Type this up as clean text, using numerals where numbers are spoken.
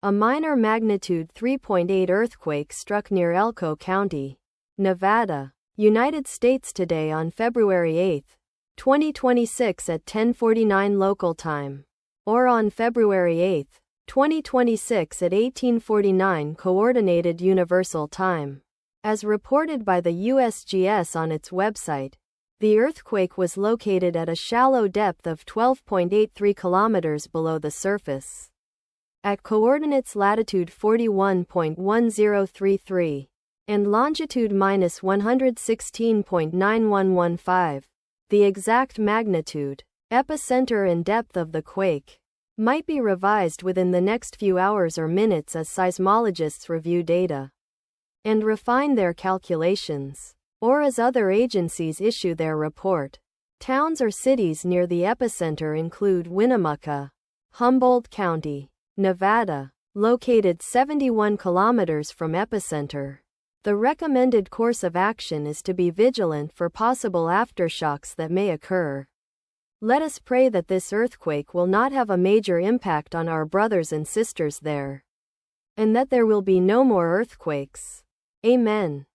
A minor magnitude 3.8 earthquake struck near Elko County, Nevada, United States today on February 8, 2026 at 10:49 local time, or on February 8, 2026 at 18:49 Coordinated Universal Time. As reported by the USGS on its website, the earthquake was located at a shallow depth of 12.83 kilometers below the surface, at coordinates latitude 41.1033 and longitude -116.9115. The exact magnitude, epicenter and depth of the quake might be revised within the next few hours or minutes as seismologists review data and refine their calculations, or as other agencies issue their report. Towns or cities near the epicenter include Winnemucca, Humboldt County, Nevada, located 71 kilometers from epicenter. The recommended course of action is to be vigilant for possible aftershocks that may occur. Let us pray that this earthquake will not have a major impact on our brothers and sisters there, and that there will be no more earthquakes. Amen.